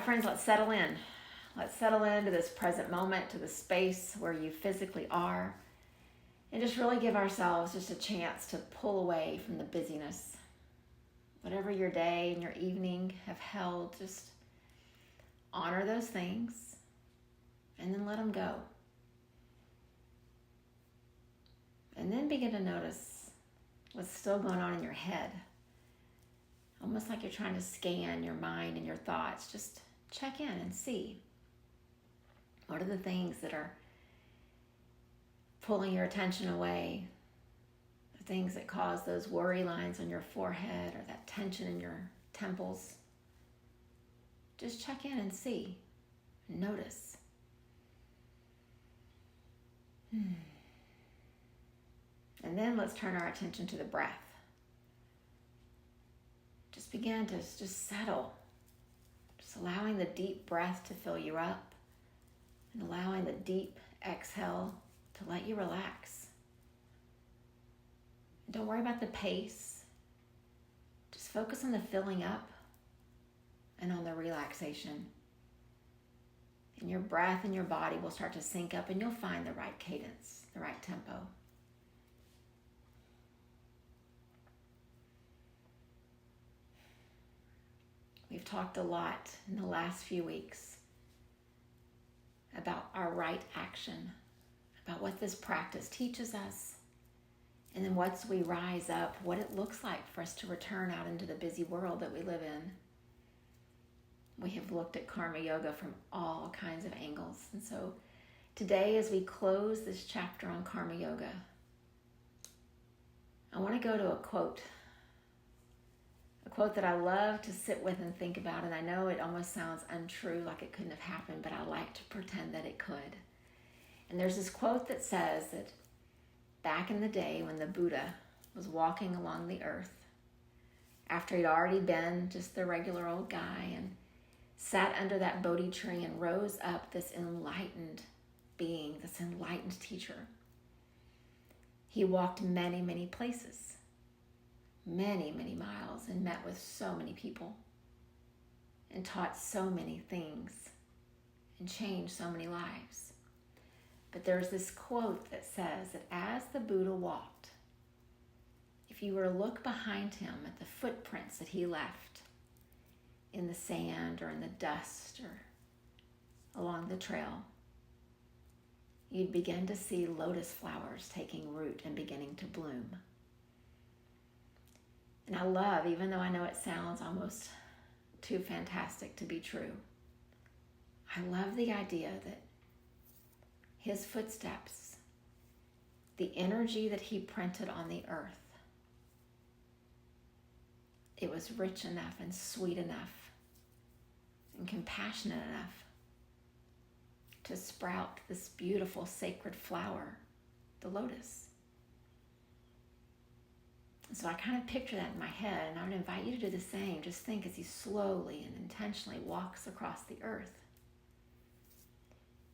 friends, let's settle in. Let's settle into this present moment, to the space where you physically are, and just really give ourselves just a chance to pull away from the busyness. Whatever your day and your evening have held, just honor those things and then let them go. And then begin to notice what's still going on in your head. Almost like you're trying to scan your mind and your thoughts. Just check in and see. What are the things that are pulling your attention away? The things that cause those worry lines on your forehead or that tension in your temples. Just check in and see. Notice. And then let's turn our attention to the breath. Just begin to just settle. Just allowing the deep breath to fill you up and allowing the deep exhale to let you relax. Don't worry about the pace. Just focus on the filling up and on the relaxation. And your breath and your body will start to sync up and you'll find the right cadence, the right tempo. We've talked a lot in the last few weeks about our right action, about what this practice teaches us, and then once we rise up, what it looks like for us to return out into the busy world that we live in. We have looked at karma yoga from all kinds of angles. And so today, as we close this chapter on karma yoga, I want to go to a quote that I love to sit with and think about, and I know it almost sounds untrue, like it couldn't have happened, but I like to pretend that it could. And there's this quote that says that back in the day when the Buddha was walking along the earth, after he'd already been just the regular old guy and sat under that Bodhi tree and rose up this enlightened being, this enlightened teacher, he walked many, many places. Many, many miles, and met with so many people and taught so many things and changed so many lives. But there's this quote that says that as the Buddha walked, if you were to look behind him at the footprints that he left in the sand or in the dust or along the trail, you'd begin to see lotus flowers taking root and beginning to bloom. And I love, even though I know it sounds almost too fantastic to be true, I love the idea that his footsteps, the energy that he printed on the earth, it was rich enough and sweet enough and compassionate enough to sprout this beautiful sacred flower, the lotus. So I kind of picture that in my head, and I would invite you to do the same. Just think as he slowly and intentionally walks across the earth.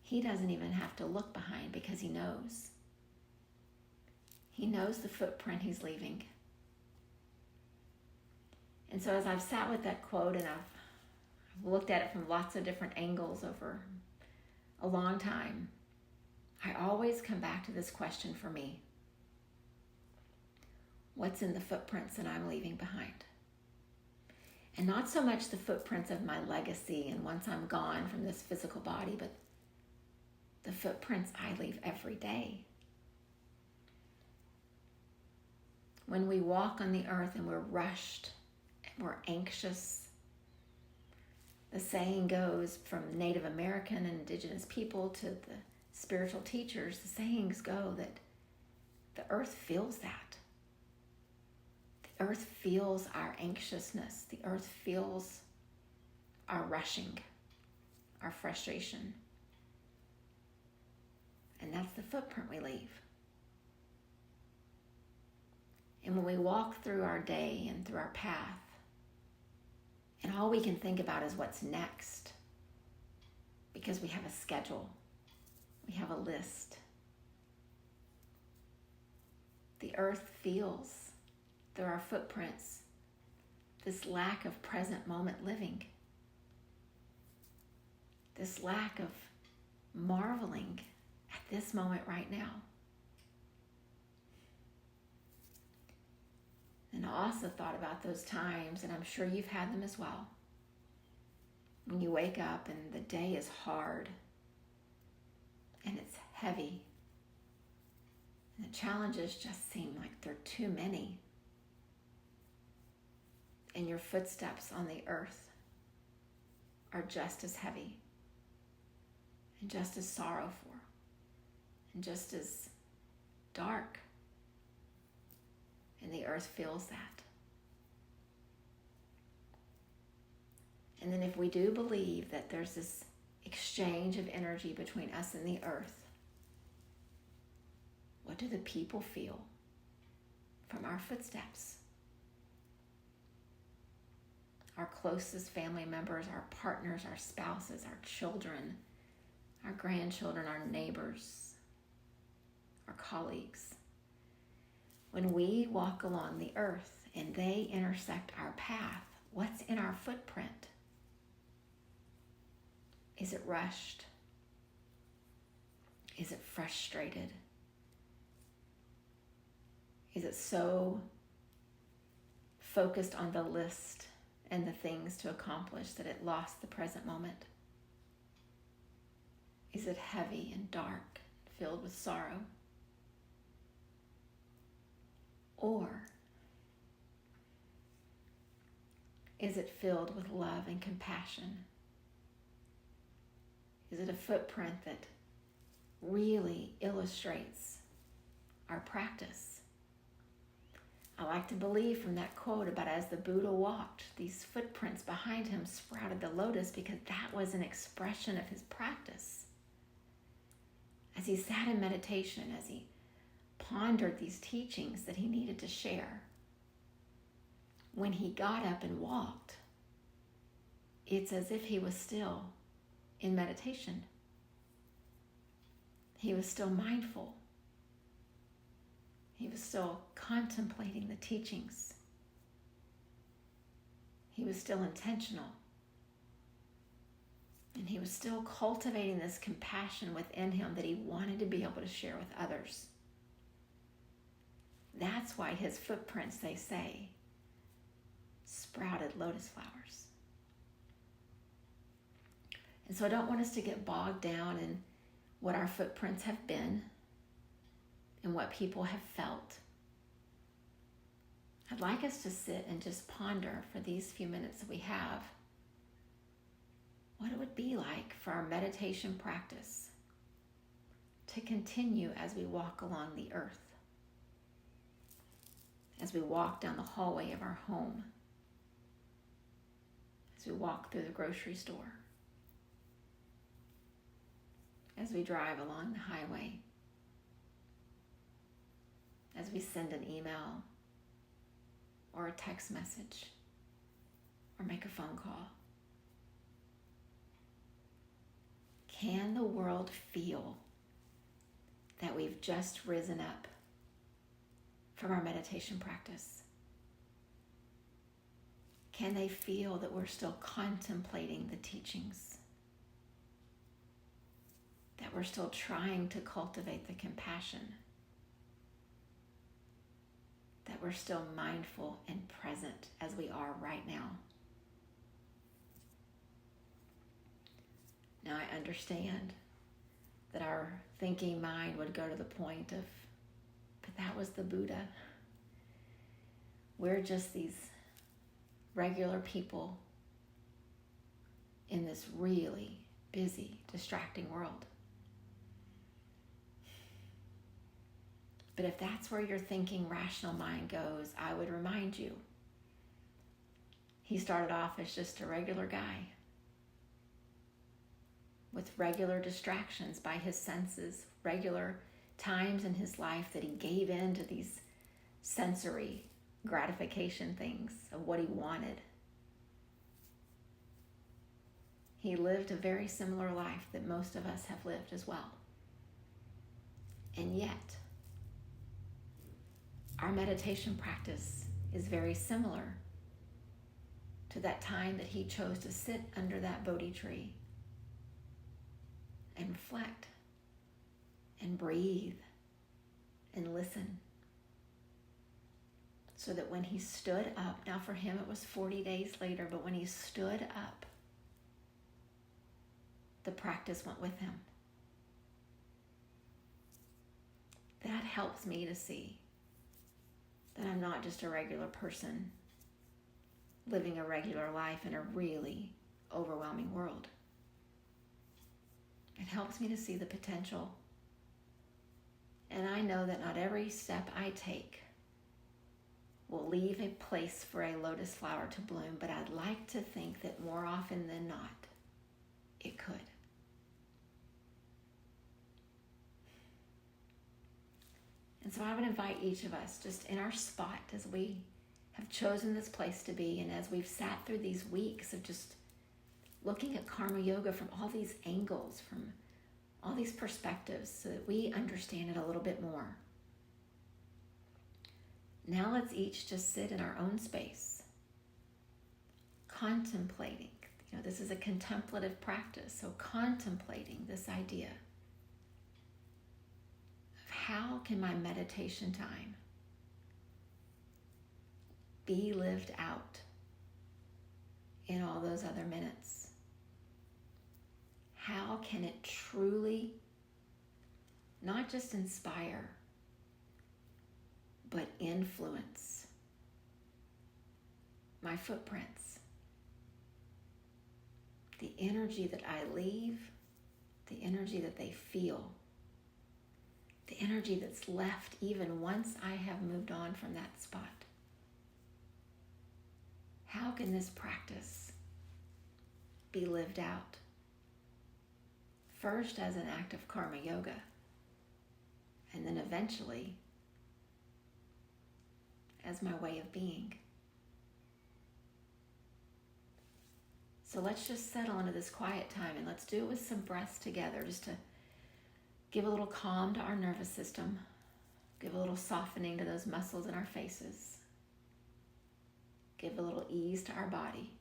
He doesn't even have to look behind because he knows. He knows the footprint he's leaving. And so as I've sat with that quote and I've looked at it from lots of different angles over a long time, I always come back to this question for me. What's in the footprints that I'm leaving behind? And not so much the footprints of my legacy and once I'm gone from this physical body, but the footprints I leave every day. When we walk on the earth and we're rushed and we're anxious, the saying goes from Native American and indigenous people to the spiritual teachers, the sayings go that the earth feels that. The earth feels our anxiousness. The earth feels our rushing, our frustration. And that's the footprint we leave. And when we walk through our day and through our path, and all we can think about is what's next, because we have a schedule, we have a list. The earth feels through our footprints this lack of present moment living. this lack of marveling at this moment right now. And I also thought about those times, and I'm sure you've had them as well, when you wake up and the day is hard and it's heavy and the challenges just seem like they're too many, and your footsteps on the earth are just as heavy and just as sorrowful and just as dark, and the earth feels that. And then if we do believe that there's this exchange of energy between us and the earth, what do the people feel from our footsteps? Our closest family members, our partners, our spouses, our children, our grandchildren, our neighbors, our colleagues. When we walk along the earth and they intersect our path, what's in our footprint? Is it rushed? Is it frustrated? Is it so focused on the list and the things to accomplish that it lost the present moment? Is it heavy and dark, filled with sorrow? Or is it filled with love and compassion? Is it a footprint that really illustrates our practice? I like to believe from that quote about as the Buddha walked, these footprints behind him sprouted the lotus, because that was an expression of his practice. As he sat in meditation, as he pondered these teachings that he needed to share, when he got up and walked, it's as if he was still in meditation. He was still mindful. He was still contemplating the teachings. He was still intentional. And he was still cultivating this compassion within him that he wanted to be able to share with others. That's why his footprints, they say, sprouted lotus flowers. And so I don't want us to get bogged down in what our footprints have been and what people have felt. I'd like us to sit and just ponder for these few minutes that we have what it would be like for our meditation practice to continue as we walk along the earth, as we walk down the hallway of our home, as we walk through the grocery store, as we drive along the highway, as we send an email or a text message or make a phone call. Can the world feel that we've just risen up from our meditation practice? Can they feel that we're still contemplating the teachings? That we're still trying to cultivate the compassion? That we're still mindful and present as we are right now? Now I understand that our thinking mind would go to the point of, but that was the Buddha. We're just these regular people in this really busy, distracting world. But if that's where your thinking, rational mind goes, I would remind you, he started off as just a regular guy with regular distractions by his senses, regular times in his life that he gave in to these sensory gratification things of what he wanted. He lived a very similar life that most of us have lived as well. And yet, our meditation practice is very similar to that time that he chose to sit under that Bodhi tree and reflect and breathe and listen. So that when he stood up, now for him it was 40 days later, but when he stood up, the practice went with him. That helps me to see that I'm not just a regular person living a regular life in a really overwhelming world. It helps me to see the potential. And I know that not every step I take will leave a place for a lotus flower to bloom, but I'd like to think that more often than not, it could. And so I would invite each of us just in our spot as we have chosen this place to be, and as we've sat through these weeks of just looking at karma yoga from all these angles, from all these perspectives, so that we understand it a little bit more. Now let's each just sit in our own space, contemplating. This is a contemplative practice, so contemplating this idea of how can my meditation time be lived out in all those other minutes? How can it truly not just inspire, but influence my footprints? The energy that I leave, the energy that they feel, the energy that's left even once I have moved on from that spot. How can this practice be lived out? First as an act of karma yoga, and then eventually as my way of being. So let's just settle into this quiet time, and let's do it with some breaths together, just to give a little calm to our nervous system, give a little softening to those muscles in our faces, give a little ease to our body.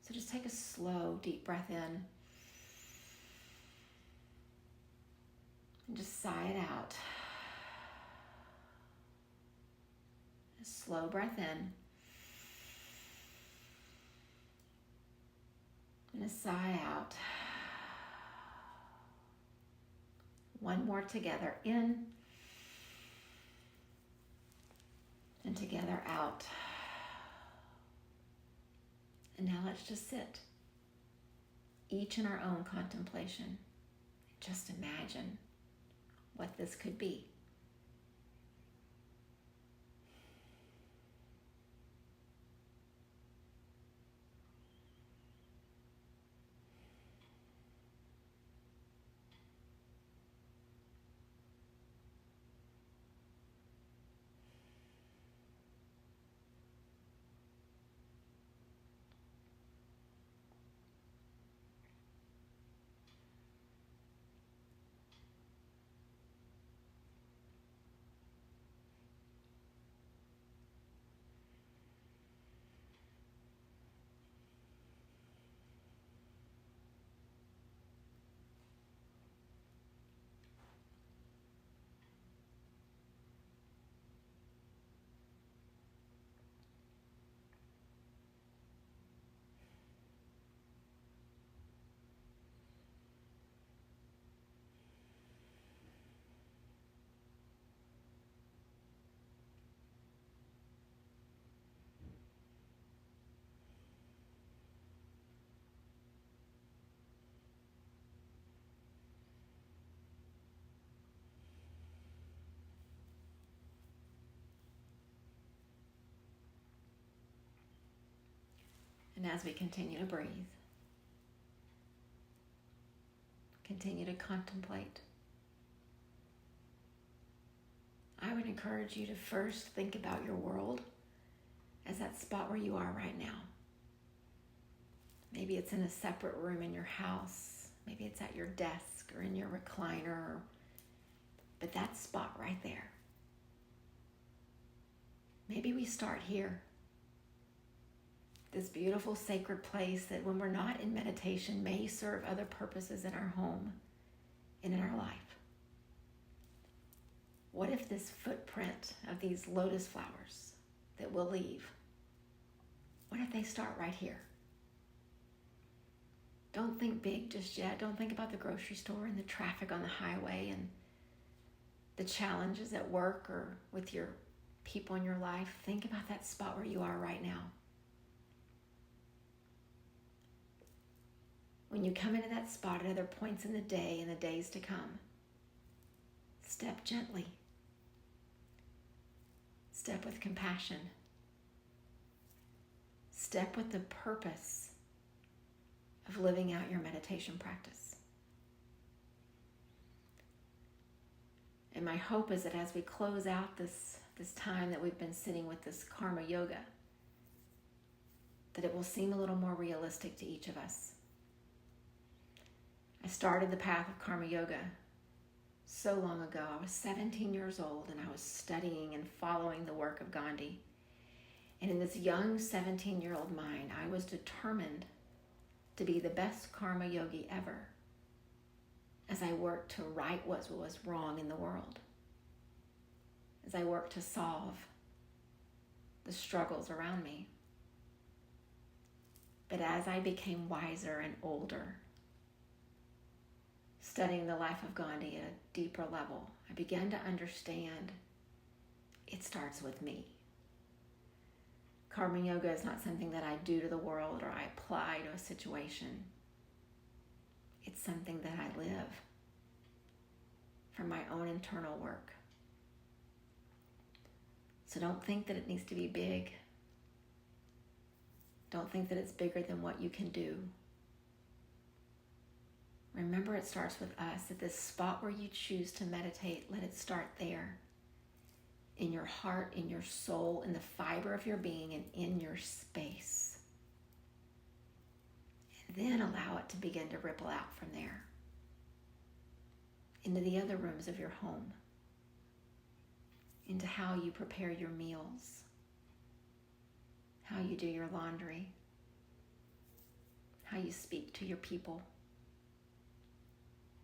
So just take a slow, deep breath in, and just sigh it out. A slow breath in, and a sigh out. One more together, in, and together out. And now let's just sit, each in our own contemplation. Just imagine what this could be. And as we continue to breathe, continue to contemplate, I would encourage you to first think about your world as that spot where you are right now. Maybe it's in a separate room in your house. Maybe it's at your desk or in your recliner. But that spot right there. Maybe we start here. this beautiful sacred place that when we're not in meditation may serve other purposes in our home and in our life. What if this footprint of these lotus flowers that we'll leave, what if they start right here? Don't think big just yet. Don't think about the grocery store and the traffic on the highway and the challenges at work or with your people in your life. Think about that spot where you are right now. When you come into that spot at other points in the day and the days to come, step gently. Step with compassion. Step with the purpose of living out your meditation practice. And my hope is that as we close out this time that we've been sitting with this karma yoga, that it will seem a little more realistic to each of us. I started the path of karma yoga so long ago. I was 17 years old and I was studying and following the work of Gandhi. And in this young 17-year-old mind, I was determined to be the best karma yogi ever as I worked to right what was wrong in the world, as I worked to solve the struggles around me. But as I became wiser and older, studying the life of Gandhi at a deeper level, I began to understand it starts with me. Karma yoga is not something that I do to the world or I apply to a situation. It's something that I live from my own internal work. So don't think that it needs to be big. Don't think that it's bigger than what you can do. Remember, it starts with us. At this spot where you choose to meditate, let it start there. In your heart, in your soul, in the fiber of your being, and in your space. And then allow it to begin to ripple out from there into the other rooms of your home, into how you prepare your meals, how you do your laundry, how you speak to your people,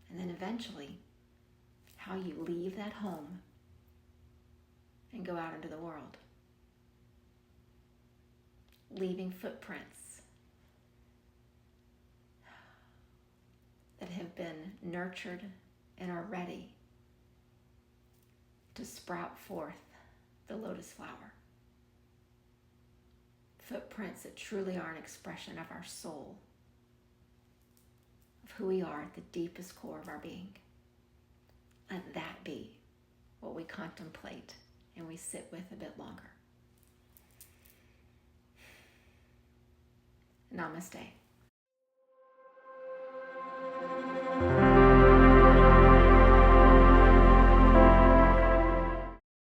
and then eventually how you leave that home and go out into the world, leaving footprints that have been nurtured and are ready to sprout forth the lotus flower. Footprints that truly are an expression of our soul, of who we are at the deepest core of our being. Let that be what we contemplate and we sit with a bit longer. Namaste.